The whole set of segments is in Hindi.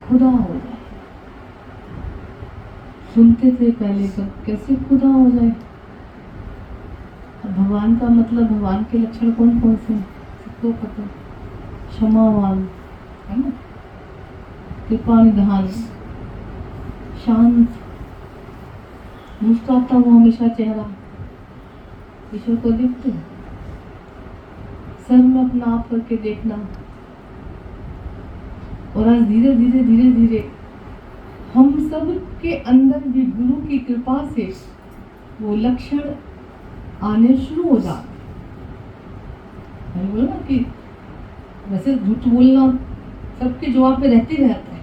खुदा हो जाए। सुनते थे पहले सब, कैसे खुदा हो जाए। भगवान का मतलब, भगवान के लक्षण कौन कौन से हैं सबको पता। क्षमावान है ना, कृपा निधान, शांत, मुस्कुराता हुआ हमेशा चेहरा। ईश्वर को देखते हैं, सर में अपना आप करके देखना। और आज धीरे धीरे धीरे धीरे हम सब के अंदर भी गुरु की कृपा से वो लक्षण आने शुरू हो जाते। मैंने बोला ना कि वैसे झूठ बोलना सबके जवाब पे रहती रहता है,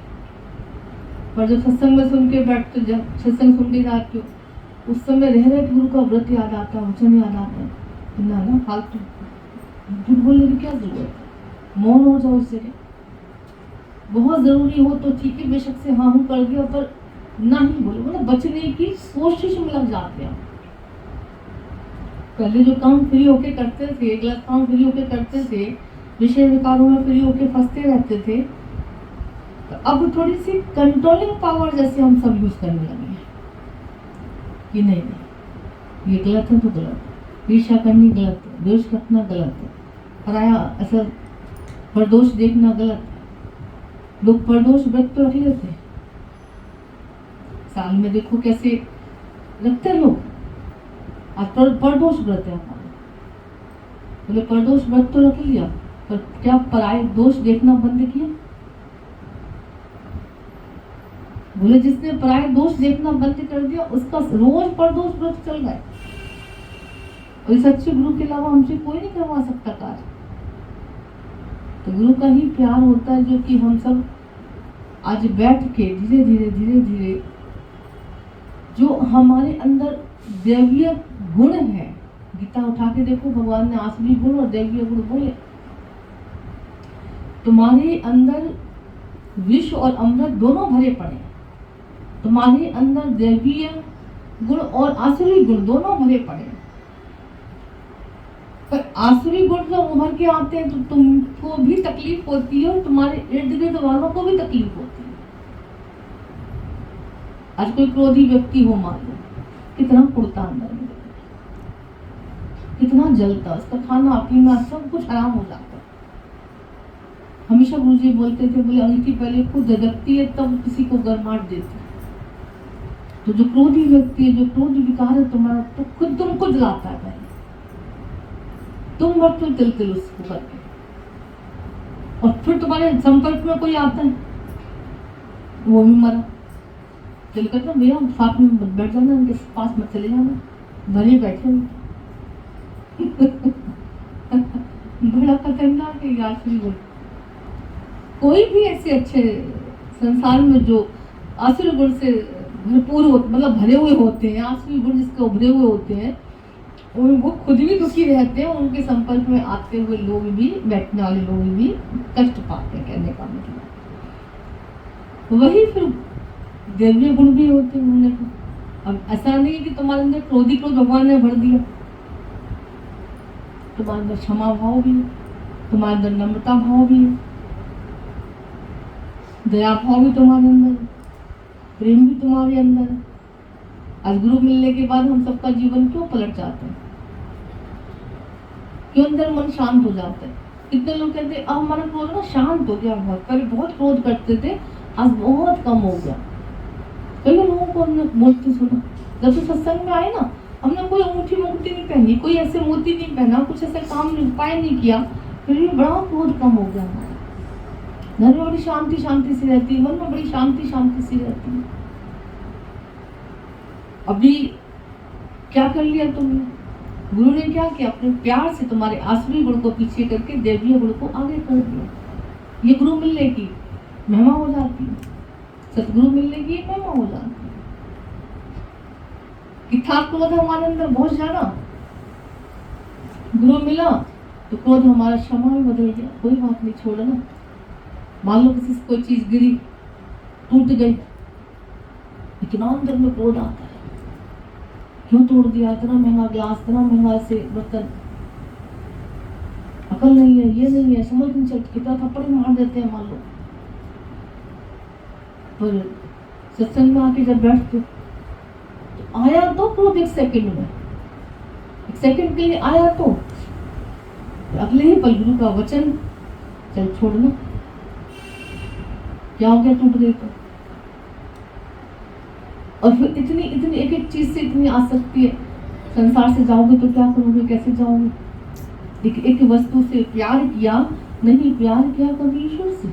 पर जब सत्संग में सुन के बैठते, जब सत्संग सुन के जाते हो, उस समय रह रहे गुरु का व्रत याद आता है, वचन याद आता है। ना फालतू झूठ बोलने की क्या जरूरत है। मौन हो जाओ उस जगह। बहुत जरूरी हो तो ठीक है, बेशक से हाँ हूँ कर दिया, पर ना ही बोलो। मतलब बचने की कोशिश में लग जाते हैं। पहले जो काम फ्री होके करते थे, एक गिलास काम फ्री होके करते थे, विषय विकारों में फ्री होके फंसते रहते थे, तो अब थोड़ी सी कंट्रोलिंग पावर जैसे हम सब यूज करने लगे हैं कि नहीं नहीं ये गलत है तो गलत है, ईर्ष्या करनी गलत है, द्वेष रखना गलत है, पराया असर परदोष देखना गलत है। लोग परदोष व्रत तो रख लेते हैं, साल में देखो कैसे रखते लोग। आज परदोष व्रत है हमारा, बोले परदोष व्रत तो रख लिया, पर क्या पराये दोष देखना बंद किया? बोले जिसने पराये दोष देखना बंद कर दिया उसका रोज परदोष व्रत चल रहा है। और सच्चे गुरु के अलावा हमसे कोई नहीं करवा सकता कार्य। तो गुरु का ही प्यार होता है, जो कि हम सब आज बैठ के धीरे धीरे धीरे धीरे जो हमारे अंदर दैवीय गुण है, गीता उठा के देखो, भगवान ने आसुरी गुण और दैवीय गुण बोले। तुम्हारे अंदर विष और अमृत दोनों भरे पड़े, तुम्हारे अंदर दैवीय गुण और आसुरी गुण दोनों भरे पड़े। पर आसुरी गुण जब उभर के आते हैं तो तुमको भी तकलीफ होती है और तुम्हारे इर्द गिर्द वालों को भी तकलीफ होती है। आज कोई क्रोधी व्यक्ति हो, मान लो, कितना कुड़ता अंदर में, कितना जलता, उसका खाना पीना सब कुछ हराम हो जाता। हमेशा गुरुजी बोलते थे, बोले अंगीठी पहले खुद धधकती है तब किसी को गरमाहट देती है। तो जो क्रोधी व्यक्ति है, जो क्रोध विकार है तुम्हारा, तो खुद तुमको जलाता है पहले, तुम मरते हो तिल उसको करके। और फिर तुम्हारे संपर्क में कोई आता है, वो भी मरा, दिल करता भैया साथ में बैठ जाना, उनके पास मत चले जाना, भले बैठे बड़ा खतरनाक है आसुरी गुण। कोई भी ऐसे अच्छे संसार में जो आसुरी गुण से भरपूर हो, मतलब भरे हुए होते हैं, आसुरी गुण जिसके उभरे हुए होते हैं, वो खुद भी दुखी रहते हैं, उनके संपर्क में आते हुए लोग भी, बैठने वाले लोग भी कष्ट पाते हैं। कहने का मतलब वही फिर दैवीय गुण भी होते हैं उन्होंने। अब ऐसा नहीं है कि तुम्हारे अंदर क्रोधी को भगवान ने भर दिया, तुम्हारे अंदर क्षमा भाव भी है, तुम्हारे अंदर नम्रता भाव भी है, दया भाव भी तुम्हारे अंदर, प्रेम भी तुम्हारे अंदर। आज गुरु मिलने के बाद हम सबका जीवन क्यों पलट जाता है, क्यों अंदर मन शांत हो जाता है। कितने लोग कहते हैं अब हमारा क्रोध ना शांत हो गया, बहुत पहले बहुत क्रोध करते थे, आज बहुत कम हो गया। कई लोगों को हमने बोलते सुना, जब से सत्संग में आए ना, हमने कोई अंगूठी मोती नहीं पहनी, कोई ऐसे मोती नहीं पहना, कुछ ऐसा काम नहीं उपाय नहीं किया, फिर भी बड़ा क्रोध कम हो गया हमारा। घर में बड़ी शांति शांति सी रहती है, मन में बड़ी शांति शांति सी रहती है। अभी क्या कर लिया तुमने? गुरु ने क्या किया? अपने प्यार से तुम्हारे आसुरी गुण को पीछे करके दैवीय गुण को आगे कर दिया। ये गुरु मिलने की महिमा हो जाती है, सतगुरु मिलने की एक महिमा हो जाती है। कि था क्रोध हमारे अंदर बहुत ज्यादा, गुरु मिला तो क्रोध हमारा क्षमा में बदल गया। कोई बात नहीं, छोड़ो ना। मान लो किसी से कोई चीज गिरी, टूट गई, इतना अंदर में क्रोध आता है, क्यों तोड़ दिया, इतना महंगा ग्लास, इतना महंगा से बर्तन, अकल नहीं है, ये नहीं है, समझ नहीं चलती, कितना थप्पड़ मार देते हैं मान लो। पर सत्संग में आके जब बैठते तो आया तो क्रोध एक सेकंड में, एक सेकंड के लिए आया तो अगले ही पल गुरु का वचन, चल छोड़ना, क्या हो गया, टूट गई तो। और फिर इतनी इतनी एक एक चीज से इतनी आसक्ति है, संसार से जाओगे तो क्या करोगे, कैसे जाओगे। एक वस्तु से प्यार किया नहीं, प्यार किया कभी ईश्वर से।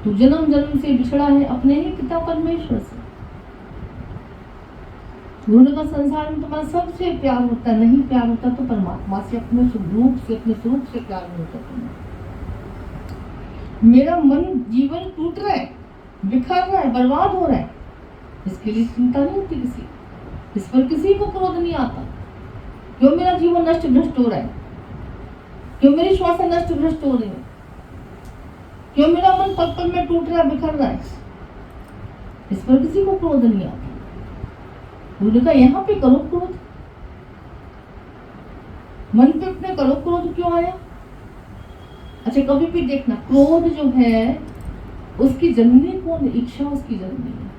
तू जन्म जन्म से बिछड़ा है अपने ही पिता परमेश्वर से। गुरु का संसार में तुम्हारा सबसे प्यार होता है, नहीं प्यार होता तो परमात्मा से, अपने रूप से, अपने स्वरूप से प्यार नहीं होता तुम्हें। मेरा मन जीवन टूट रहा है, बिखर रहा है, बर्बाद हो रहा है, इसके लिए चिंता नहीं होती किसी, इस पर किसी को क्रोध नहीं आता। क्यों मेरा जीवन नष्ट भ्रष्ट हो रहा है, क्यों मेरी श्वास नष्ट भ्रष्ट हो रही है, क्यों मेरा मन पल पल में टूट रहा है, बिखर रहा है, इस पर किसी को क्रोध नहीं आता। गुरु का यहाँ पे करो क्रोध, मन पे अपने करो क्रोध, क्यों आया। अच्छा कभी भी देखना, क्रोध जो है उसकी जननी कौन है, इच्छा उसकी जननी है,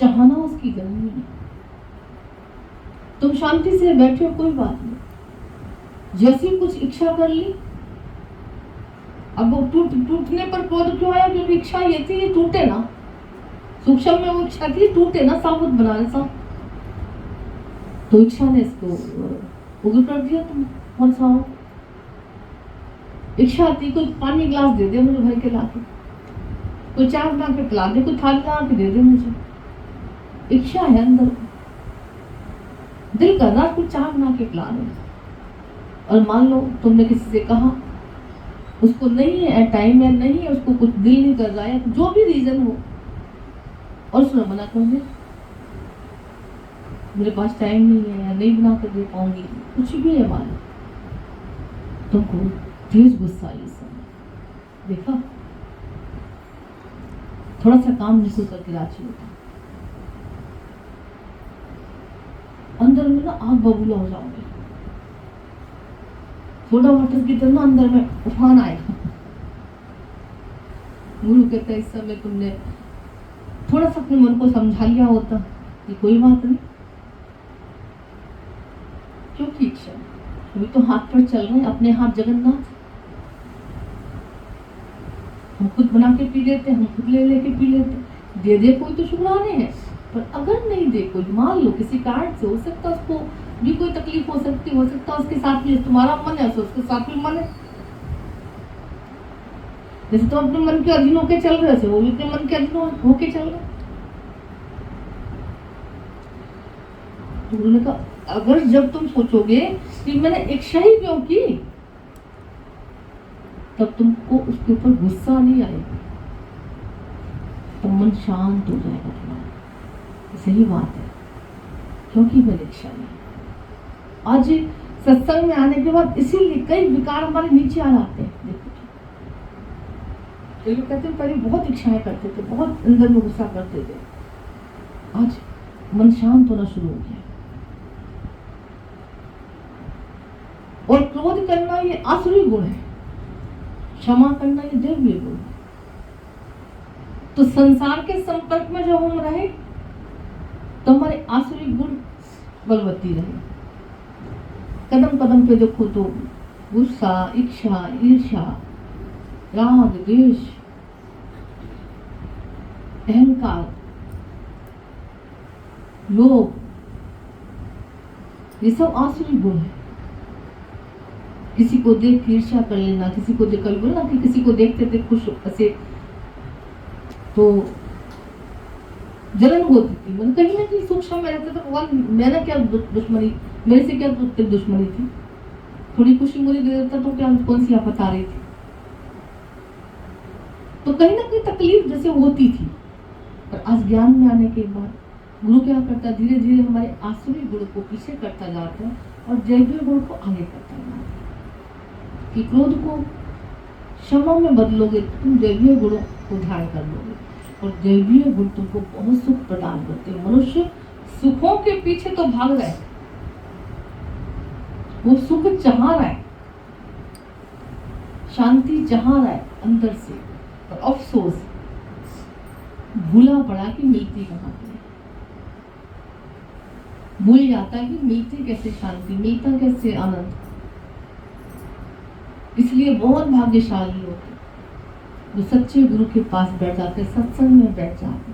चाहना उसकी जननी है। तुम शांति से बैठे हो कोई बात नहीं, जैसी कुछ इच्छा कर ली, अब वो टूटने पर क्रोध क्यों आया, क्योंकि इच्छा ये थी ये टूटे ना, सूक्ष्म में वो इच्छा थी टूटे ना, साबुत बनाने सा, तो इच्छा ने इसको उग्र कर दिया। तुम कौन सा हो, इच्छा थी कोई पानी गिलास दे दे मुझे भर के लाके, कोई चाय बना के पिला दे, कोई थाली बना के दे दे मुझे, इच्छा है अंदर, दिल कर रहा कोई चाय बना के पिला दे। और मान लो तुमने किसी से कहा, उसको नहीं है टाइम है, नहीं है उसको, कुछ दिल नहीं कर रहा है, जो भी रीजन हो, और उसने मना कर दिया, मेरे पास टाइम नहीं है या नहीं बना कर दे पाऊंगी, कुछ भी है मान, तुमको तेज गुस्सा ये सब देखा, थोड़ा सा काम निकल करके राजी होता, अंदर में ना आग बबूला हो जाओगे, सोडा वाटर की तरह अंदर में उफान आएगा। गुरु कहता है इस समय तुमने थोड़ा सा अपने मन को समझा लिया होता कि कोई बात नहीं, क्योंकि इच्छा अभी तो हाथ पर चल रहे हैं, अपने हाथ जगन्नाथ, हम खुद बना के पी लेते, हम खुद ले लेके पी लेते, दे दे कोई तो शुक्राने हैं, पर अगर नहीं दे कोई, मान लो किसी कारण से, हो सकता उसको भी कोई तकलीफ हो सकती, हो सकता उसके साथ भी, तुम्हारा मन है तो उसके साथ भी मन है, जैसे तुम अपने मन के अधीन होके चल रहे थे, वो भी अपने मन के अधीन होके चल रहे। तो उन्होंने कहा अगर जब तुम सोचोगे कि मैंने इच्छा ही क्यों की, तब तुमको उसके ऊपर गुस्सा नहीं आएगा, तो मन शांत हो जाएगा तुम्हारा, सही बात है, क्योंकि मैंने इच्छा नहीं। आज सत्संग में आने के बाद इसीलिए कई विकार हमारे नीचे आ जाते हैं। देखो लोग कहते हैं पहले बहुत इच्छाएं करते थे, बहुत अंदर में गुस्सा करते थे, आज मन शांत होना शुरू हो गया। और क्रोध करना ये आसुरी गुण है, क्षमा करना ये दैवीय गुण है। तो संसार के संपर्क में जब हम रहे तो हमारे आसुरी गुण बलवती रहे। कदम कदम पे देखो तो गुस्सा, इच्छा, ईर्ष्या, राग, द्वेष, अहंकार, लोभ, ये सब आसुरी गुण है। किसी को देख ईर्ष्या कर लेना, किसी को देख कर बोलना कि किसी को देखते थे खुश ऐसे, तो जलन होती थी, मतलब कहीं ना कहीं सूक्ष्म में रहता था भगवान मैंने क्या दुश्मनी, मेरे से क्या दुश्मनी थी, थोड़ी खुशी मुझे दे देता तो क्या कौन सी आफत आ रही थी, तो कहीं ना कहीं तकलीफ जैसे होती थी। पर आज ज्ञान में आने के बाद गुरु क्या करता है, धीरे धीरे हमारे आसुरी गुण को पीछे करता जाता है और दैवीय गुण को आगे करता जाता है। कि क्रोध को क्षमा में बदलोगे तो तुम दैवीय गुणों को धारण कर लोगे, और दैवीय गुण तुमको बहुत सुख प्रदान करते हैं। मनुष्य सुखों के पीछे तो भाग रहा है, वो सुख चाह रहा है, शांति चाह रहा है अंदर से, और अफसोस भूला पड़ा कि मिलती कहाँ पे। भूल जाता है कि मिलती कैसे शांति, मिलता कैसे आनंद। इसलिए बहुत भाग्यशाली होते जो सच्चे गुरु के पास बैठ जाते, सत्संग में बैठ जाते,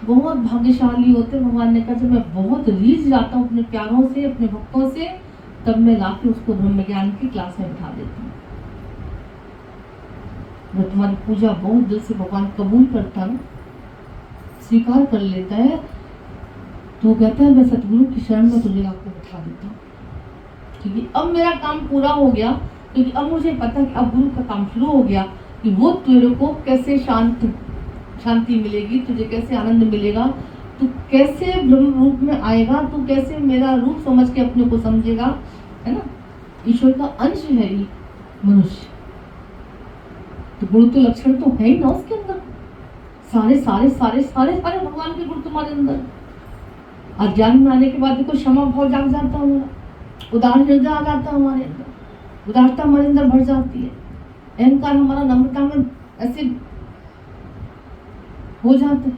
बहुत भाग्यशाली होते। भगवान ने कहा जब मैं बहुत रीझ जाता हूँ अपने प्यारों से, अपने भक्तों से, तब मैं लाके उसको ब्रह्म ज्ञान की क्लास में बिठा देती हूँ। जब तुम्हारी पूजा बहुत दिल से भगवान कबूल करता है, स्वीकार कर लेता है, तो कहता है मैं सतगुरु की शरण में तुझे लाके बिठा देता हूँ, क्योंकि अब मेरा काम पूरा हो गया। क्योंकि अब मुझे पता है कि अब गुरु का काम शुरू हो गया कि वो तेरे को कैसे शांति मिलेगी, तुझे कैसे आनंद मिलेगा, तू कैसे ब्रह्म रूप में आएगा, तू कैसे मेरा रूप समझ के अपने को समझेगा, है ना। ईश्वर का अंश है ये मनुष्य, तो गुरु तो लक्षण तो है ही ना उसके अंदर। सारे सारे सारे सारे सारे भगवान के गुण तुम्हारे अंदर। अज्ञान में आने के बाद देखो क्षमा भाव जाग जाता है, उदार हृदय आ जाता है हमारे अंदर, उदारता हमारे अंदर बढ़ जाती है, अहंकार हमारा नम्रता में ऐसे हो जाता है,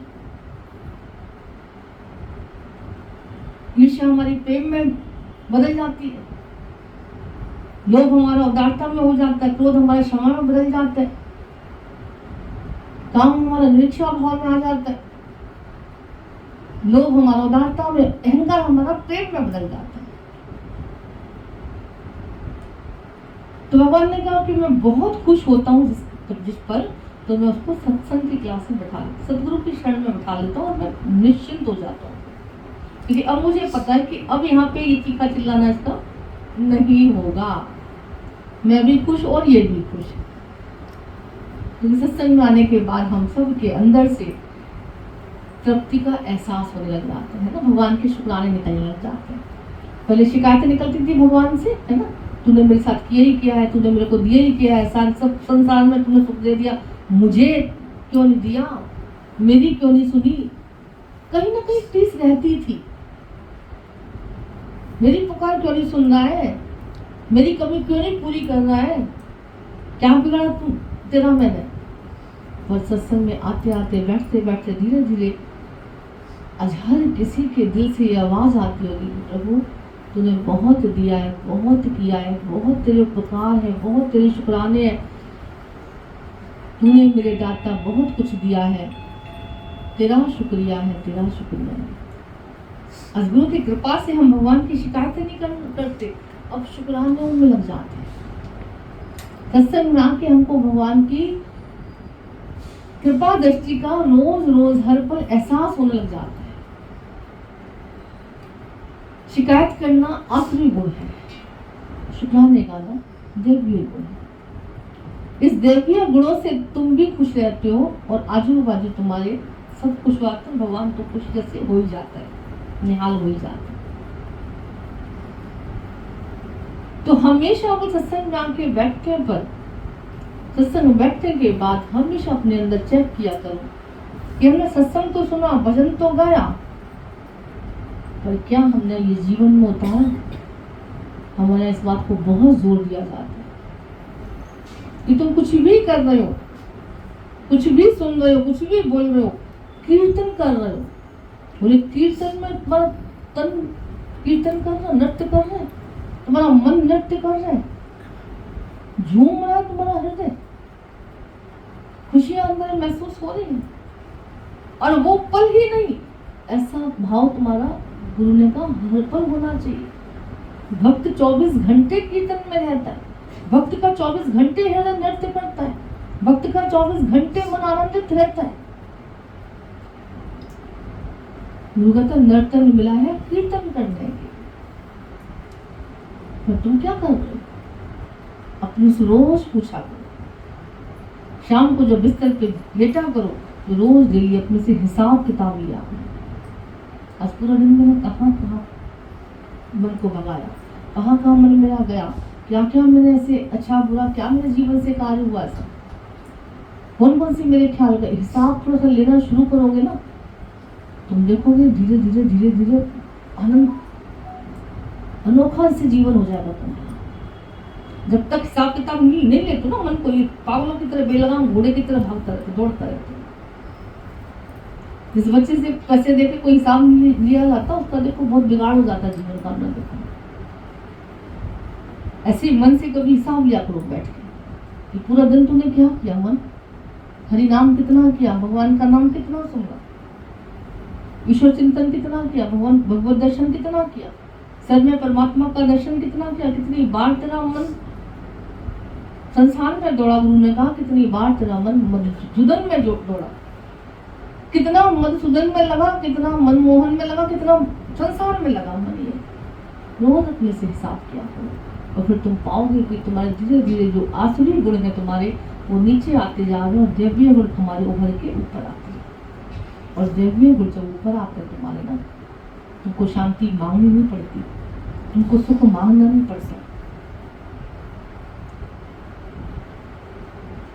ईर्ष्या हमारी प्रेम में बदल जाती है, लोभ हमारा उदारता में हो जाता है, क्रोध हमारे क्षमा में बदल जाता है, काम हमारा निरीक्षा भाव में आ जाता है, लोभ हमारा उदारता में, अहंकार हमारा प्रेम में बदल जाता है। तो भगवान ने कहा कि मैं बहुत खुश होता हूँ जिस पर, तो मैं उसको सत्संग की क्लास में बैठा लेता, सतगुरु की शरण में बैठा लेता हूँ और मैं निश्चिंत हो जाता हूँ, क्योंकि अब मुझे पता है कि अब यहाँ पे ये चीखा चिल्लाना इसका नहीं होगा। मैं भी खुश और ये भी खुश। क्योंकि सत्संग में आने के बाद हम सब के अंदर से तृप्ति का एहसास होने लग जाता है ना, भगवान के शुक्राने निकलने लग जाते हैं। पहले शिकायतें निकलती थी भगवान से, है ना, तूने मेरे साथ किया ही किया है, तूने मेरे को दिया ही किया है, सारे सब संसार में तूने सुख दे दिया, मुझे क्यों नहीं दिया, मेरी क्यों नहीं सुनी। कहीं ना कहीं टीस रहती थी, मेरी पुकार क्यों नहीं सुन रहा है, मेरी कमी क्यों नहीं पूरी कर रहा है, क्या बिगाड़ा तू तेरा मैंने। और सत्संग में आते आते बैठते बैठते धीरे धीरे आज हर किसी के दिल से ये आवाज आती होगी, प्रभु तूने बहुत दिया है, बहुत किया है, बहुत तेरे उपकार है, बहुत तेरे शुक्राने हैं, तूने मेरे दाता बहुत कुछ दिया है, तेरा शुक्रिया है, तेरा शुक्रिया है। आज गुरु की कृपा से हम भगवान की शिकायतें नहीं करते, अब शुक्राने में लग जाते हैं। सत्संग में आके हमको भगवान की कृपा दृष्टि का रोज रोज हर पल एहसास होने लग जाता है। शिकायत करना आखिरी गुण है, शुक्राने का ना देवीय गुण है। इस देवीय गुणों से तुम भी खुश रहते हो और आजू बाजू तुम्हारे सब खुश होते हैं, भगवान तो खुश जैसे हो ही जाता है, निहाल हो ही जाता है। तो हमेशा वो सत्संग में आके बैठने पर, सत्संग में बैठने के बाद हमेशा अपने अंदर चेक किया करो कि हमने सत्संग तो सुना, भजन तो गाया, पर क्या हमने ये जीवन में उतारा। हमारा इस बात को बहुत जोर दिया जाता है कि तुम कुछ भी कर रहे हो, कुछ भी सुन रहे हो, कुछ भी बोल रहे हो, कीर्तन कर रहे हो, बोले कीर्तन में तुम्हारा तन कीर्तन कर रहा है, नृत्य कर रहा है, तुम्हारा मन नृत्य कर रहा है, झूम रहा है तुम्हारा हृदय, खुशियां अंदर महसूस हो रही है, और वो पल ही नहीं, ऐसा भाव तुम्हारा गुरु ने कहा हर पल होना चाहिए। भक्त 24 घंटे कीर्तन में रहता है, भक्त का 24 घंटे हृदय नृत्य करता है, भक्त का 24 घंटे मन आनंदित रहता है। गुरु का तो नर्तन मिला है कीर्तन करने के, तो तुम क्या कर रहे हो? अपने से रोज पूछा करो, शाम को जब बिस्तर पे लेटा करो तो रोज डेली अपने से हिसाब किताब लिया करो। आज पूरा दिन मैंने कहाँ मन को भगाया, कहाँ मन मेरा गया, क्या क्या मैंने ऐसे अच्छा बुरा क्या मेरे जीवन से कार्य हुआ, ऐसा कौन कौन सी मेरे ख्याल का हिसाब थोड़ा सा लेना शुरू करोगे ना, तुम देखोगे धीरे धीरे धीरे धीरे आनंद अनोखा से जीवन हो जाएगा तुम्हारा। जब तक हिसाब किताब नहीं लेते ना मन को, ये पागलों की तरह बेलगाम घोड़े की तरह भागता रहता, दौड़ता रहता। जिस बच्चे से पैसे देके कोई हिसाब नहीं लिया जाता, उसका देखो बहुत बिगाड़ हो जाता है जीवन का। अपना देखो ऐसे मन से कभी हिसाब लिया करो बैठ के कि पूरा दिन तूने क्या किया। मन हरि नाम कितना किया, भगवान का नाम कितना सुना, ईश्वर चिंतन कितना किया, भगवान भगवत दर्शन कितना किया, सर में परमात्मा का दर्शन कितना किया, कितनी बार तेरा मन संसार में दौड़ा। गुरु ने कहा कितनी बार तेरा मन मधुसूदन में दौड़ा, कितना मधुसूदन में लगा, कितना मनमोहन में लगा, कितना संसार में लगा मन। ये रोज अपने से हिसाब किया करो और फिर तुम पाओगे कि तुम्हारे धीरे धीरे जो आसुरी गुण है तुम्हारे, वो नीचे आते जा रहे और दिव्य गुण तुम्हारे उभर के ऊपर आते हैं। और दिव्य गुण जब ऊपर आते हैं तुम्हारे ना, तुमको शांति मांगनी नहीं पड़ती, तुमको सुख मांगना नहीं पड़ता।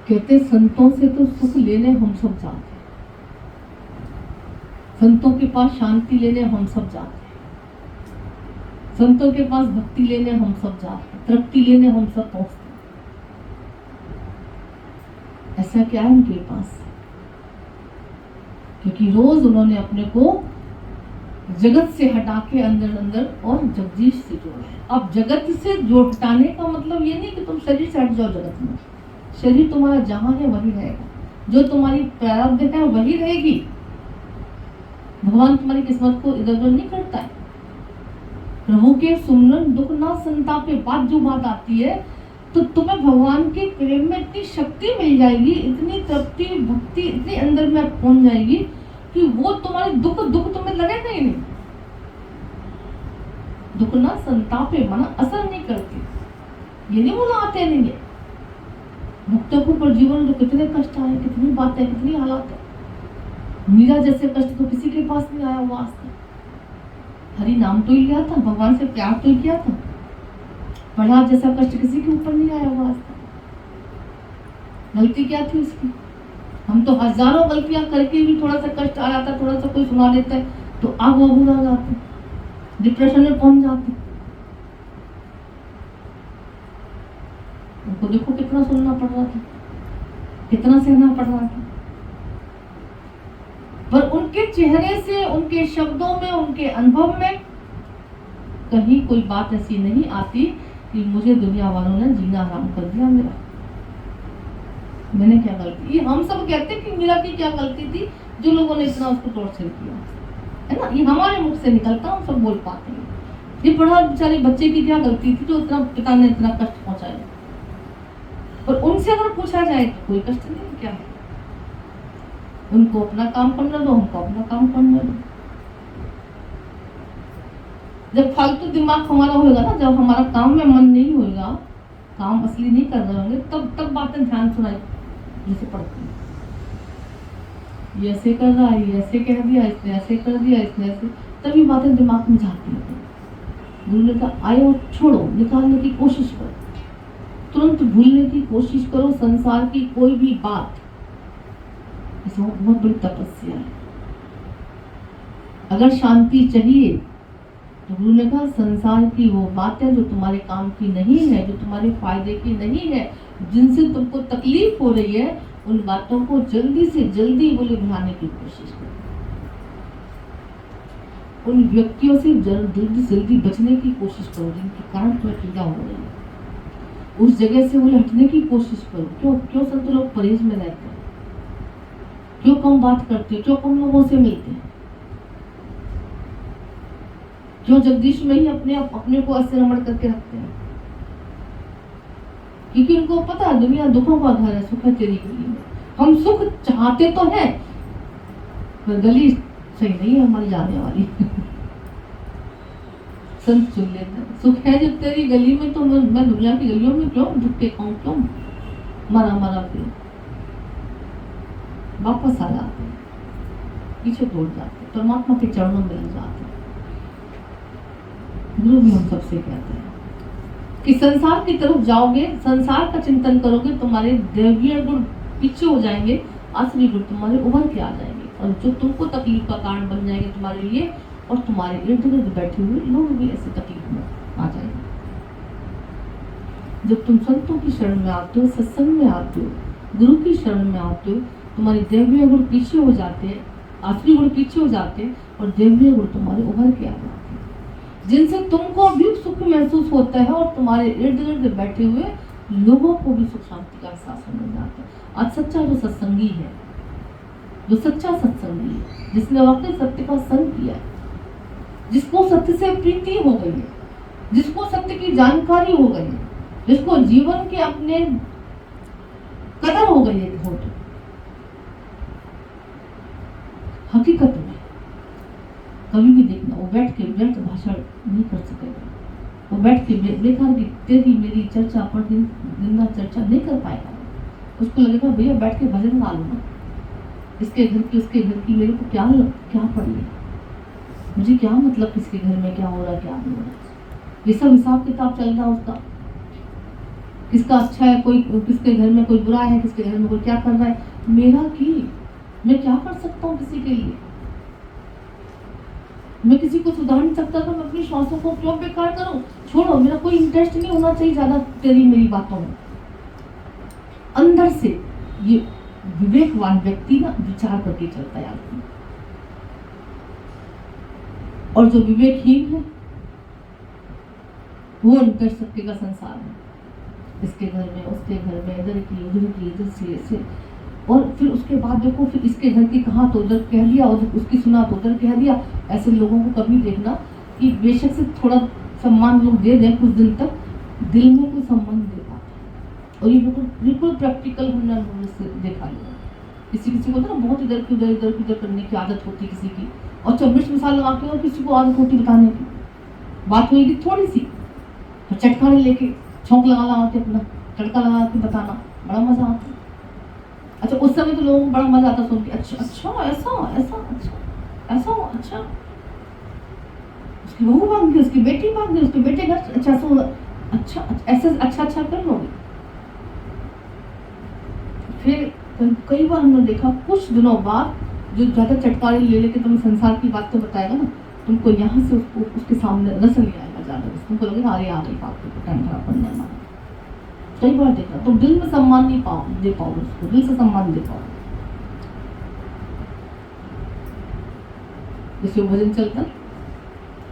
कहते संतों से तो सुख लेने हम सब जाते हैं, संतों के पास शांति लेने हम सब जाते हैं, संतों के पास भक्ति लेने हम सब जाते हैं, तृप्ति लेने हम सब पहुंचते हैं। ऐसा क्या है उनके पास? क्योंकि रोज उन्होंने अपने को जगत से हटा के अंदर अंदर और जगदीश से जोड़ा है। अब जगत से हटाने का मतलब ये नहीं कि तुम शरीर से हट जाओ जगत में। शरीर तुम्हारा जहां है वही रहेगा, जो तुम्हारी प्रारब्ध है वही रहेगी। भगवान तुम्हारी किस्मत को इधर उधर नहीं करता है। प्रभु के सुमरन दुख ना संतापे, बात जो बात आती है तो तुम्हें भगवान के प्रेम में इतनी शक्ति मिल जाएगी, इतनी तृप्ति भक्ति इतनी अंदर में पहुंच जाएगी कि वो तुम्हारे दुख तुम्हें लगेगा ही नहीं। दुख ना संतापे माना असर नहीं करती, ये नहीं बोला आते नहीं है। भक्तों को पर जीवन में कितने कष्ट आए, कितनी बातें, कितनी हालात है। मीरा जैसे कष्ट तो किसी के पास नहीं आया हुआ आज तक। हरि नाम तो ही लिया था, भगवान से प्यार तो ही किया था। प्रहलाद जैसा कष्ट किसी के ऊपर नहीं आया हुआ आज तक। गलती क्या थी उसकी? हम तो हजारों गलतियां करके भी थोड़ा सा कष्ट आ जाता, थोड़ा सा कोई सुना देता है तो आग बबूला जाते, डिप्रेशन में पहुंच जाते। उनको देखो कितना सुनना पड़ रहा था, कितना सहना पड़ रहा था, पर उनके चेहरे से, उनके शब्दों में, उनके अनुभव में कहीं कोई बात ऐसी नहीं आती कि मुझे दुनिया वालों ने जीना हराम कर दिया मेरा, मैंने क्या गलती। ये हम सब कहते हैं कि मीरा की क्या गलती थी जो लोगों ने इतना उसको टॉर्चर किया, है ना। ये हमारे मुख से निकलता, हम सब बोल पाते हैं। ये पढ़ा बेचारे बच्चे की क्या गलती थी जो इतना पिता ने इतना कष्ट पहुंचाया। पर उनसे अगर पूछा जाए तो कोई कष्ट नहीं, क्या है, उनको अपना काम करना दो, हमको अपना काम करना दो। जब फालतू दिमाग हमारा होगा ना, जब हमारा काम में मन नहीं होगा, काम असली नहीं कर रहे होंगे, तब बातें ध्यान सुनाई जैसे पड़ती है। ये ऐसे कर रहा है, ये ऐसे कह दिया इसने, ऐसे कर दिया इसने, ऐसे, तभी बातें दिमाग में जाती है। गुरु ने कहा आयो छोड़ो, निकालने की कोशिश करो, तुरंत भूलने की कोशिश करो संसार की कोई भी बात। इसमें बहुत बड़ी तपस्या है। अगर शांति चाहिए तो गुरु ने कहा संसार की वो बातें जो तुम्हारे काम की नहीं है, जो तुम्हारे फायदे की नहीं है, जिनसे तुमको तकलीफ हो रही है, उन बातों को जल्दी से जल्दी बोले भुलाने की कोशिश करो। उन व्यक्तियों से जल्दी से जल्दी बचने की कोशिश करो जिनके कारण तुम्हें पीड़ा हो रही है। उस जगह से बोले हटने की कोशिश करो। क्यों संत लोग परहेज में रहते हैं, क्यों कम बात करते हैं, क्यों कम लोगों से मिलते हैं, क्यों जगदीश में ही अपने को ऐसे रमण करके रखते हैं? क्योंकि उनको पता है दुनिया दुखों का घर है, सुख है तेरी गली में। हम सुख चाहते तो हैं पर गली सही नहीं है हमारी जाने वाली। संत सुन लेते हैं, सुख है जब तेरी गली में तो मैं दुनिया की गलियों में क्यों धक्के खाऊं, क्यों मरा फिर वापस आ जाते हैं, पीछे दौड़ जाते हैं, परमात्मा के चरणों में लग जाते हैं। गुरु भी हम सबसे कहते हैं कि संसार की तरफ जाओगे, संसार का चिंतन करोगे, तुम्हारे दैवीय गुण पीछे हो जाएंगे, असली गुण तुम्हारे उभर के आ जाएंगे और जो तुमको तकलीफ का कारण बन जाएंगे तुम्हारे लिए, और तुम्हारे इर्द गिर्द बैठे हुए लोग भी ऐसे तकलीफ में आ जाएंगे। जब तुम संतों की शरण में आते हो, सत्संग में आते हो, गुरु की शरण में आते हो, तुम्हारे दैवीय गुण पीछे हो जाते हैं, आसुरी गुण पीछे हो जाते हैं और दैवीय गुण तुम्हारे उभर के आ जाते हैं, जिनसे तुमको भी सुख महसूस होता है और तुम्हारे इर्द गिर्द बैठे हुए लोगों को भी सुख शांति का एहसास होने जाता है। आज सच्चा जो सत्संगी है, जो सच्चा सत्संगी है, जिसने वाकई सत्य का संग किया है, जिसको सत्य से प्रीति हो गई है, जिसको सत्य की जानकारी हो गई है, जिसको जीवन के अपने कदर हो गई है, बहुत हकीकत में कभी भी देखना, वो बैठ के व्यर्थ भाषण नहीं कर सकेगा, वो बैठ के बेकार की तेरी मेरी चर्चा पर निंदा चर्चा नहीं कर पाएगा। उसको लगेगा भैया बैठ के भजन गा लो ना, इसके घर की उसके घर की मेरे को क्या पड़ी है, मुझे क्या मतलब किसके घर में क्या हो रहा है क्या नहीं हो रहा। ये सब हिसाब किताब चल रहा है उसका, किसका अच्छा है, कोई किसके घर में कोई बुरा है, किसके घर में कोई क्या कर रहा है, मेरा की मैं क्या कर सकता हूँ किसी के लिए, मैं किसी को सुधार नहीं सकता तो मैं अपनी श्वासों को क्यों बेकार करूं, छोड़ो, मेरा कोई इंटरेस्ट नहीं होना चाहिए ज्यादा तेरी मेरी बातों में। अंदर से ये विवेकवान व्यक्ति ना विचार करके चलता है आदमी, और जो विवेकहीन है वो अंतर सत्य का संसार है, इसके घर में उसके घर में, इधर की इधर से ऐसे, और फिर उसके बाद देखो फिर इसके घर की कहा तो उधर कह दिया, और उसकी सुना तो उधर कह दिया। ऐसे लोगों को कभी देखना कि बेशक से थोड़ा सम्मान लोग दे दें कुछ दिन तक, दिल में कोई सम्मान नहीं दे पाते। और ये बिल्कुल प्रैक्टिकल हमने से देखा है। किसी को ना बहुत इधर की उधर करने की आदत होती है किसी की, और चम्मच मिसाल लगा के और किसी को आदत होती बताने की, बात होगी थोड़ी सी, चटकाने लेके छौंक लगा के अपना तड़का लगा के बताना, बड़ा मजा आता है। अच्छा उस समय तो लोगों को बड़ा मजा आता सुन के, अच्छा ऐसा, उसकी बहू भाग गई, उसकी बेटी भाग गई, उसके बेटे घर, अच्छा ऐसे अच्छा कर लोगे। फिर कई बार हमने देखा कुछ दिनों बाद जो ज्यादा चटकारे ले लेके तुम्हें संसार की बात तो बताएगा ना, तुमको यहाँ से उसके सामने रस नहीं आएगा ज्यादा, तुमको लगेगा अरे आ गई फालतू को टाइम खराब करने वाला। कई बार देखा तो दिल में सम्मान नहीं दे पाओगे उसको, दिल से सम्मान दे पाओगे। जैसे भजन चलता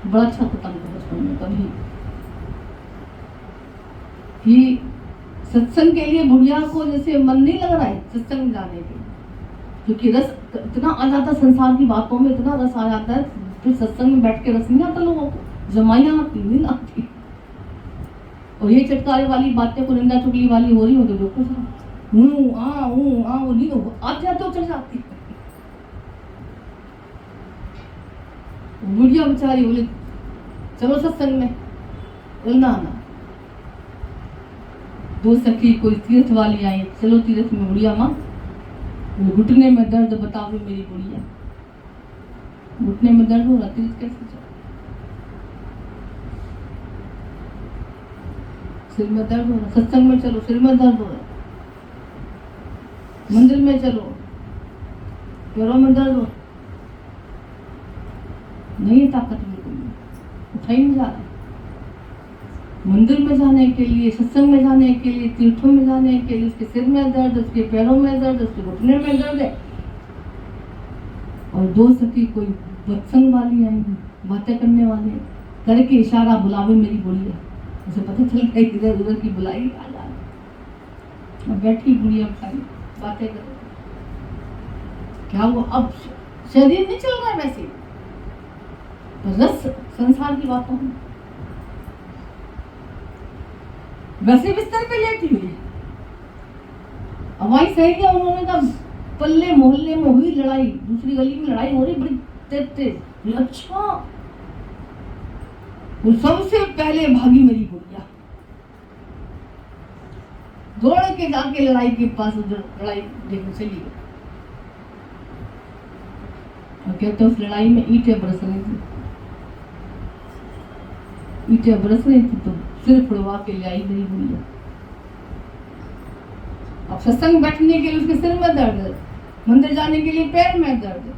बड़ा अच्छा होता हमको बचपन में कभी कि सत्संग के लिए बुढ़िया को जैसे मन नहीं लग रहा है सत्संग जाने के, क्योंकि रस इतना आ जाता संसार की बातों में, इतना रस आ जाता है, फिर सत्संग में बैठ के रस नहीं आता लोगों को, जमाइयाँ आती नींद आती, और ये चटकारे वाली बातें को निंदा चुगली वाली हो रही हो तो देखो वो नहीं हो आज जाते हो चल जाती। बुढ़िया बेचारी बोले चलो सत्संग में, बोलना आना। दो सखी कोई तीर्थ वाली आई, चलो तीर्थ में। बुढ़िया माँ घुटने में दर्द बताओ मेरी बुढ़िया, घुटने में दर्द हो रहा, तीर्थ कैसे चलो, सिर में दर्द हो रहा, सत्संग में चलो सिर में दर्द हो रहा, मंदिर में चलो पैरों में दर्द हो, नहीं ताकत बिल्कुल उठा ही नहीं जा रहा। मंदिर में जाने के लिए, सत्संग में जाने के लिए, तीर्थों में जाने के लिए उसके सिर में दर्द, उसके पैरों में दर्द, उसके घुटने में दर्द है। और दो सखी कोई सत्संग वाली आई, बातें करने वाले, करके इशारा बुलावे मेरी बुढ़िया, उसे पता चल गया इधर उधर की बुलाई आ जा रही, और बैठी बुढ़िया खाली बातें कर, क्या वो अब शरीर नहीं चल रहा है वैसे, रस संसार की बातों में, वैसे बिस्तर पे लेटी हुई। हमारी सहेलियां उन्होंने कहा पल्ले मोहल्ले में हुई लड़ाई, दूसरी गली में लड़ाई हो रही बड़ी तेज। अच्छा, वो सबसे पहले भागी मेरी बुढ़िया, दौड़ के जाके लड़ाई के पास उधर लड़ाई देखने चली गई, और कहते उस लड़ाई में ईंटें बरस रही थी, ईंटें बरस रही थी तो सिर फुड़वा के ले आई मेरी बुढ़िया। अब सत्संग बैठने के लिए उसके सिर में दर्द है, मंदिर जाने के लिए पैर में दर्द है,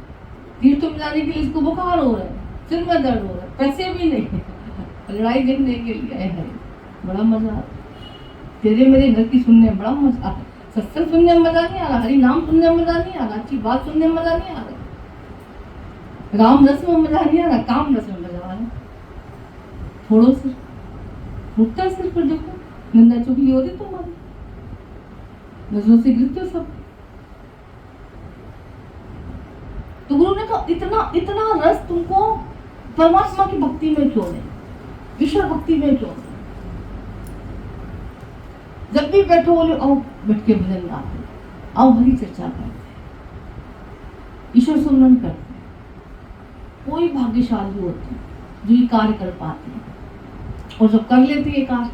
तीर्थों में जाने के लिए इसको बुखार हो रहा है, सिर में दर्द हो रहा है, पैसे भी नहीं, लड़ाई देखने के लिए आए हैं, बड़ा मजा आता। तेरे मेरे घर की सुनने में बड़ा मजा आता है, सत्संग सुनने में मजा नहीं आ रहा, हरि नाम सुनने में मजा नहीं आ रहा, अच्छी बात सुनने में मजा नहीं आ रहा, राम रस में मजा नहीं आ रहा, काम रस में मजा आ रहा। थोड़ो सिर फूटता सिर पर, देखो निंदा चुगली हो रही तुम्हारी, नजरों से गिरते सब। तो गुरु ने कहा इतना इतना रस तुमको परमात्मा की भक्ति में क्यों नहीं, ईश्वर भक्ति में क्यों नहीं? जब भी बैठो बोले आओ बैठ के भजन गाते, आओ हरी चर्चा करते, ईश्वर सुमरन करते। कोई भाग्यशाली होते जो ये कार्य कर पाते हैं, और जब कर लेते ये कार्य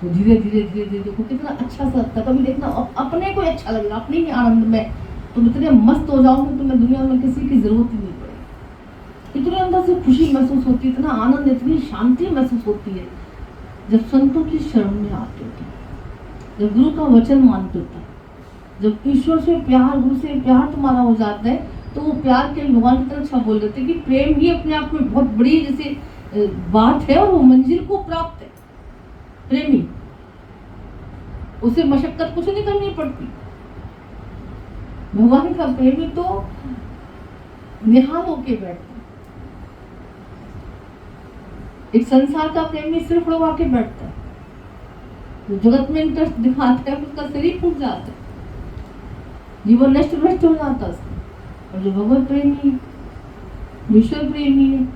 तो धीरे धीरे धीरे धीरे देखो कितना अच्छा सा लगता है। कभी देखना अपने को अच्छा लगेगा, अपने ही आनंद में तुम इतने मस्त हो जाओगे, तुम्हें दुनिया में किसी की जरूरत ही नहीं पड़ेगी। इतने अंदर से खुशी महसूस होती है, इतना आनंद, इतनी शांति महसूस होती है जब संतों की शरण में आते हो, जब गुरु का वचन मानते हो, जब ईश्वर से प्यार, गुरु से प्यार तुम्हारा हो जाता है, तो वो प्यार के भगवान की तरह अच्छा बोल देते हैं कि प्रेम ही अपने आप में बहुत बड़ी जैसे बात है, और वो मंजिल को प्राप्त है। प्रेमी उसे मशक्कत कुछ नहीं करनी पड़ती। भगवान का प्रेमी तो निहाल होके बैठता, एक संसार का प्रेमी सिर्फ उड़वा के बैठता है, जो जगत में इंटरेस्ट दिखाता है उसका शरीर फूट जाता है, जीवन नष्ट भ्रष्ट हो जाता है। और जो भगवत प्रेमी, ईश्वर प्रेमी है,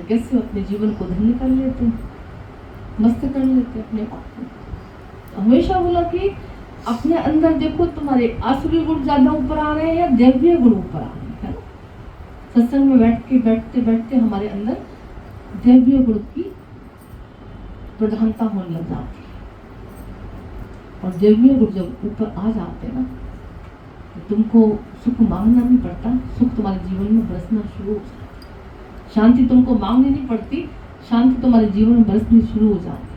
कैसे अपने जीवन को धन्य कर लेते हैं, मस्त कर लेते अपने आप को। हमेशा बोला कि अपने अंदर देखो तुम्हारे आसुरी गुण ज्यादा ऊपर आ रहे हैं या दैवीय गुण ऊपर आ रहे हैं, है ना? सत्संग में बैठते बैठते हमारे अंदर दैवीय गुण की प्रधानता होने लग जाती है, और दैवीय गुण जब ऊपर आ जाते हैं ना, तो तुमको सुख मांगना नहीं पड़ता, सुख तुम्हारे जीवन में बरसना शुरू हो जाता है। शांति तुमको मांगनी नहीं पड़ती, शांति तुम्हारे जीवन में बरसनी शुरू हो जाती है।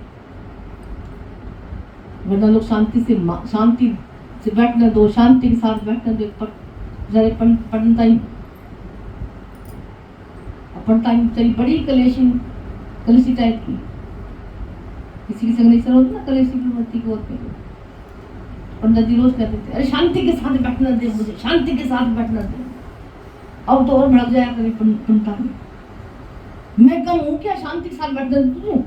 वरना लोग शांति से बैठने दो, शांति के साथ बैठने दो, जरा पढ़ता बड़ी कलेशी टाइप की, किसी की संग नहीं चलो ना, कलेशी की मत्ती को होते हैं। पंडित जी रोज कहते थे, अरे शांति के साथ बैठना दे मुझे, शांति के साथ बैठना दे। अब तो और भड़क जाया कभी पंडिता में, मैं कम हूं क्या शांति के साथ बैठने दे तुझे?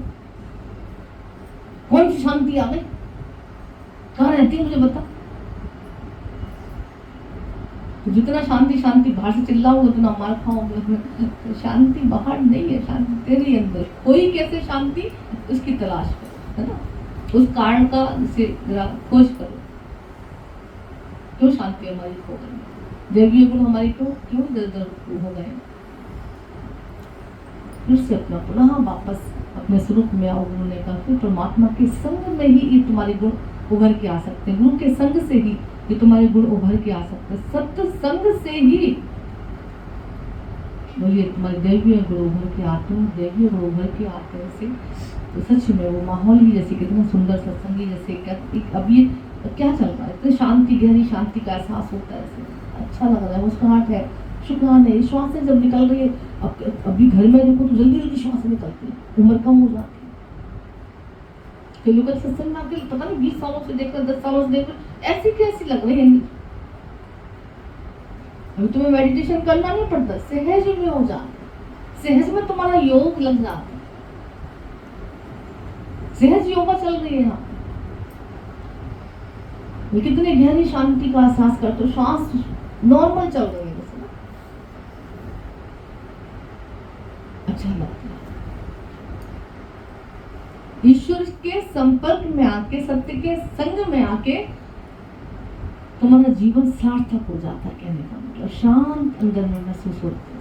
कौन सी शांति आ गई, कहाँ रहती है मुझे बता। तो जितना शांति बाहर से चिल्लाओगे उतना मार खाओगे। शांति बाहर नहीं है, शांति तेरे अंदर। कोई कैसे शांति, उसकी तलाश करो, है ना? उस कारण का जिसे जरा खोज करो, क्यों शांति हमारी खो गई, दैवीय गुण हमारी क्यों इधर हो गए। फिर से अपना पुनः वापस अपने स्वरूप में आओ। गुरु ने कहा फिर परमात्मा के संग में ही ये तुम्हारे गुण उभर के आ सकते हैं, गुरु के संग से ही ये तुम्हारे गुण उभर के आ सकते हैं, सत्संग से ही बोलिए तुम्हारे दैवीय गुण उभर के आते हैं, दैवीय गुण उभर के आते हैं से। तो सच में वो माहौल ही जैसे कितना सुंदर सत्संगी जैसे अब ये क्या चल रहा है, इतनी शांति, गहरी शांति का एहसास होता है, अच्छा लग रहा है, मुस्कुराहट है, शुक्रान है। श्वासें जब निकल रही है, अभी घर में देखो तो जल्दी जल्दी श्वासें निकलती है, उम्र कम हो जाती है। तो लोग सत्संग में आके पता नहीं 20 सालों से देखकर 10 सालों से देखकर ऐसी कैसी लग रही है। अभी तुम्हें मेडिटेशन करना नहीं पड़ता, सहज में हो जाता, सहज में तुम्हारा योग लग जाता है, सहज योगा चल रही है यहाँ। कितने गहरी शांति का एहसास करते हो, श्वास नॉर्मल चल रही है बस ना, अच्छा लगता है। ईश्वर के संपर्क में आके, सत्य के संग में आके तुम्हारा जीवन सार्थक हो जाता है। कहने का मतलब शांत अंदर में महसूस होती है,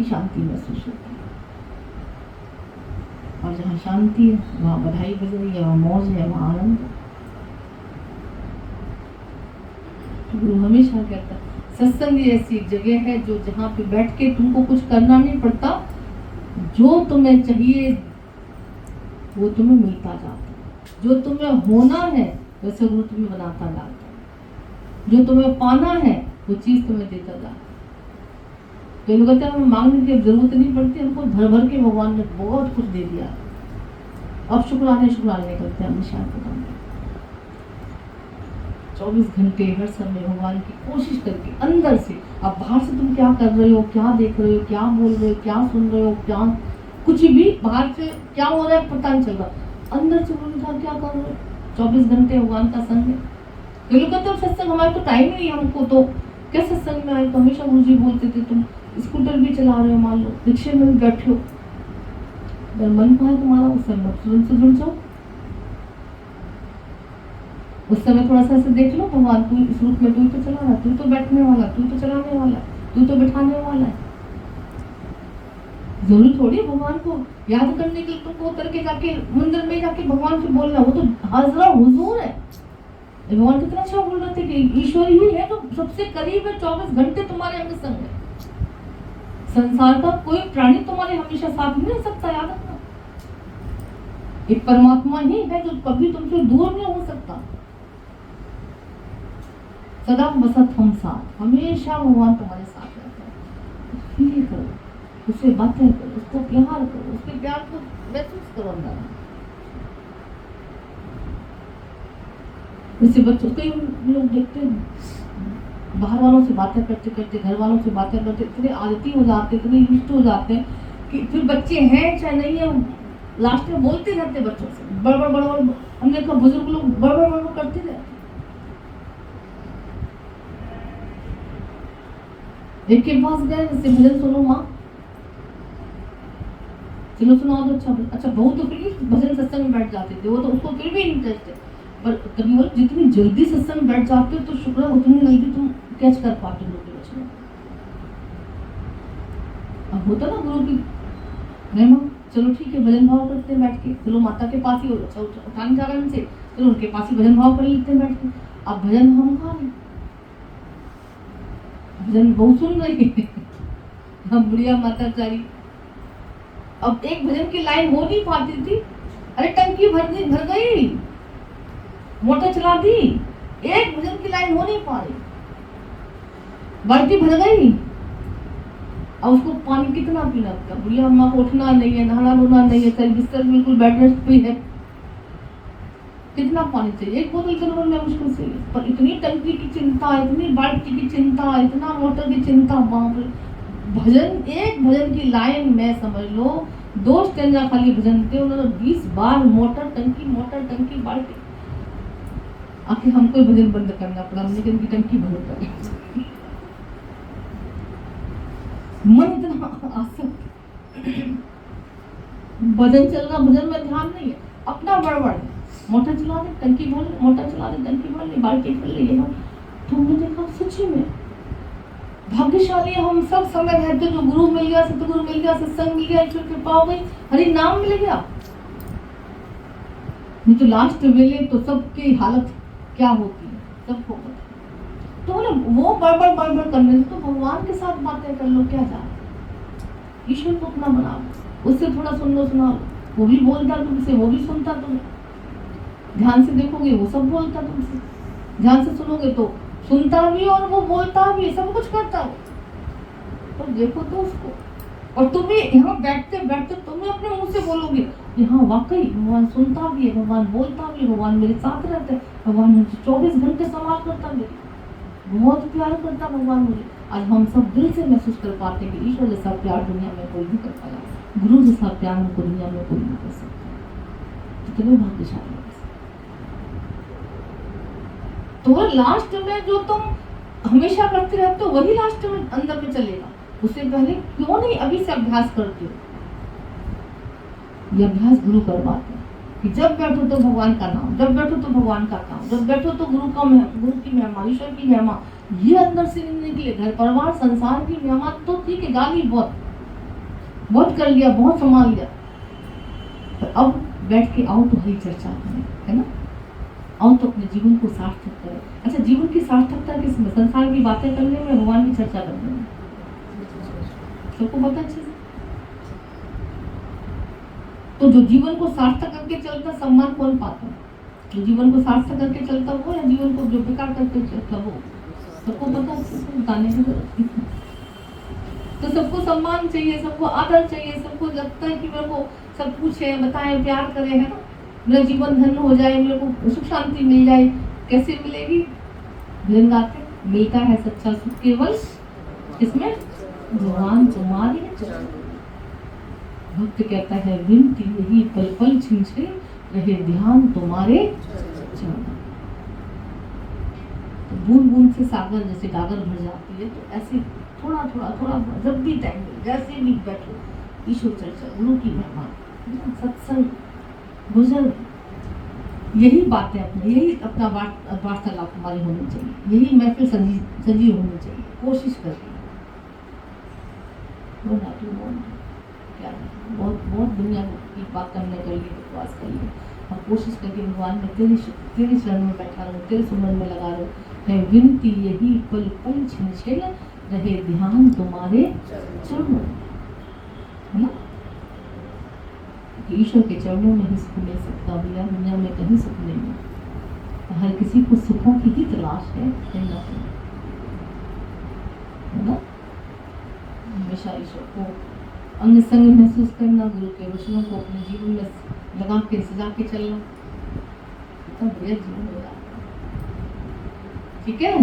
शांति महसूस होती है। और जहाँ शांति है वहाँ बधाई बज रही है, वहाँ मौज है, वहाँ आनंद है। गुरु हमेशा कहता है सत्संग ऐसी जगह है जो जहाँ पे बैठ के तुमको कुछ करना नहीं पड़ता, जो तुम्हें चाहिए वो तुम्हें मिलता जाता है, जो तुम्हें होना है वैसे गुरु तुम्हें बनाता जाता है, जो तुम्हें पाना है वो चीज तुम्हें देता जाता है। तो लोग कहते हैं हमें मांगने की जरूरत नहीं पड़ती, हमको भर भर के भगवान ने बहुत कुछ दे दिया। अब शुक्राने करते हैं हमेशा आपको काम में। 24 घंटे हर समय भगवान की कोशिश करके अंदर से। अब बाहर से तुम क्या कर रहे हो, क्या देख रहे हो, क्या बोल रहे हो, क्या सुन रहे हो, क्या कुछ भी बाहर से क्या हो रहा है पता नहीं चल रहा, अंदर से बोल रहा क्या कर रहे हो। 24 घंटे भगवान का संग है। ये लोग कहते हैं सत्संग हमारे तो टाइम ही नहीं, हमको तो क्या सत्संग में आए। तो हमेशा गुरु जी बोलते थे तुम स्कूटर भी चला रहे हो, मान लो रिक्शे में भी बैठे हो, अगर मन को है तुम्हारा उस समय तुरंत से जुड़ जाओ। उस समय थोड़ा सा ऐसे देख लो भगवान तू इस रूप में, तू तो चला रहा, तू तो बैठने वाला, तू तो चलाने वाला, तू तो बिठाने वाला है। जरूरी थोड़ी भगवान को याद करने के लिए तुमको उतर के जाके मंदिर में जाके भगवान से बोलना, वो तो हाजरा हुजूर है। भगवान कितना अच्छा बोल रहे थे कि ईश्वर ही है जो सबसे करीब है, 24 घंटे तुम्हारे अंग संग है। संसार का कोई प्राणी तुम्हारे हमेशा साथ नहीं रह सकता, याद रखना। एक परमात्मा ही है जो कभी तुमसे दूर नहीं हो सकता। सदा बसत हम साथ, हमेशा भगवान तुम्हारे साथ रहता है। फील करो, उससे बातें करो, उसको प्यार करो, उसके प्यार को महसूस करो अंदर। जैसे बच्चों कई लोग देखते हैं बाहर वालों से बातें करते करते, घर वालों से बातें करते इतने आदती हो जाते, इतने युक्त हो जाते हैं कि फिर बच्चे हैं चाहे नहीं है लास्ट में बोलते रहते बच्चों से, बड़बड़ हमने कहा बुजुर्ग लोग बड़बड़ करते रहते। एक के पास गए, जैसे भजन सुनो माँ, चलो सुनाओ तो अच्छा बहुत तो फिर भजन सत्संग में बैठ जाते थे, वो तो उसको फिर भी इंटरेस्ट है। पर कभी वो जितनी जल्दी सत्संग बैठ जाते हो तो शुक्र है उतनी जल्दी तुम कैच कर पाते हो लोग बच्चे। अब होता ना गुरु की महिमा, चलो ठीक है भजन भाव करते हैं बैठ के, चलो माता के पास ही अच्छा उठान जागरण से, चलो उनके पास ही भजन भाव कर लेते हैं बैठ के। अब भजन हम खा रहे, भजन बहुत सुन रही है हम बुढ़िया माताचारी। अब एक भजन की लाइन हो नहीं पाती थी, अरे टंकी भर गई, मोटर चला दी, एक भजन की लाइन हो नहीं पा रही, बाल्टी भर गई। अब उसको पानी कितना पीना था, बुढ़िया अम्मा को उठना नहीं है, नहाना धोना नहीं है, सर बिस्तर बिल्कुल बेड रेस्ट पे है, कितना पानी चाहिए, एक बोतल चलने में मुश्किल से। पर इतनी टंकी की चिंता, इतनी बाल्टी की चिंता, इतना मोटर की चिंता, बाप रे। भजन एक भजन की लाइन में समझ लो 2 स्टेंजा खाली भजन थे, उन्होंने 20 बार मोटर टंकी बाल्टी। आखिर हमको भजन बंद करना पड़ा, लेकिन की टंकी भर कर मन इतना आसक्त, भजन चल रहा, भजन में ध्यान नहीं है, अपना बड़बड़, मोटर चला दे टंकी भर ले, मोटर चला दे टंकी भर ले, बाल्टी भर ले। तो हमने देखा सच्ची में भाग्यशाली हम सब समय रहते, जो गुरु मिल गया, सतगुरु मिल गया, सत्संग मिल गया, ईश्वर कृपा हो गई, हरि नाम मिल गया। नहीं तो लास्ट वेले तो सबकी हालत क्या होती है सबको पता। तो वो बड़बड़ करने से तो भगवान के साथ बातें कर लो, क्या जा ईश्वर को अपना बना लो, उससे थोड़ा सुन लो, सुना लो, वो भी बोलता तुमसे, वो भी सुनता तुम्हें, ध्यान से देखोगे वो सब बोलता तुमसे, ध्यान से सुनोगे तो सुनता भी और वो बोलता भी, सब कुछ करता हो। तो देखो तो उसको, और तुम्हें यहाँ बैठते बैठते तुम्हें अपने मुंह से बोलोगे यहाँ वाकई भगवान सुनता भी है, भगवान बोलता भी है, भगवान मेरे साथ रहता है, भगवान मुझे 24 घंटे संभाल करता, मेरे बहुत प्यार करता भगवान मुझे। आज हम सब दिल से महसूस कर पाते हैं कि ईश्वर जैसा प्यार दुनिया में कोई नहीं कर पाया, गुरु जैसा प्यार हमको दुनिया में कोई नहीं कर सकता। कितने भाग्यशाली। तो लास्ट में जो तुम हमेशा करते रहते हो वही लास्ट में अंदर में चलेगा। उससे पहले क्यों नहीं अभी से अभ्यास करते हो? ये अभ्यास गुरु करवाते हैं कि जब बैठो तो भगवान का नाम, जब बैठो तो भगवान का काम, जब बैठो तो गुरु की महिमा, ईश्वर की महिमा, ये अंदर से नहीं निकले। घर परिवार संसार की महिमा तो ठीक है, गाली बहुत कर लिया, बहुत संभाल लिया, पर अब बैठ के आओ तो वही चर्चा करें, है ना? आओ तो अपने जीवन को सार्थक करें। अच्छा, जीवन की सार्थकता किसमें? संसार की बातें करने में, भगवान की चर्चा करने में। सबको पता अच्छे से। तो जो जीवन को सार्थक करके चलता, सम्मान कौन पाता? जो जीवन को सार्थक करके चलता वो, या जीवन को जो बेकार करके चलता वो? सबको पता है, बताने की जरूरत नहीं। तो सबको सम्मान चाहिए, सबको आदर चाहिए, सबको लगता है कि मेरे को सब पूछे, बताए, प्यार करे, है ना? मेरा जीवन धन्य हो जाए, मेरे को सुख शांति मिल जाए। कैसे मिलेगी? भजन गाते, मिलता है सच्चा सुख केवल इसमें भगवान तुम्हारे चरण। भक्त कहता है विनती यही पल पल छिन छिन रहे ध्यान तुम्हारे चरण। तो बूंद बूंद से सागर जैसे गागर भर जाती है, तो ऐसे थोड़ा थोड़ा थोड़ा जब भी टाइम मिले, जैसे भी बैठो, ईश्वर चर्चा, गुरु की महिमा, सत्संग, भजन, यही बातें अपनी, यही अपना वार्तालाप हमारी होनी चाहिए, यही महफिल सजीव होनी चाहिए। कोशिश करिए, क्या बहुत बहुत दुनिया की बात हमने कर ली, बकवास कर ली, और कोशिश करके भगवान में तेरे शरण में बैठा रहूं, तेरे सुमन में लगा रहूं। है विनती यही पल पल छिन छिन रहे ध्यान तुम्हारे चरणों, है ना? ईश्वर के चरणों में ही सुख मिल सकता भैया, दुनिया में कहीं सुख नहीं है। हर किसी को सुखों की ही तलाश है ना, है ना? हमेशा ईश्वर को अंग संग महसूस करना, गुरु के वचनों को अपने जीवन में लगा के सजा के चलना, इतना बढ़िया जीवन हो जाता है। ठीक है।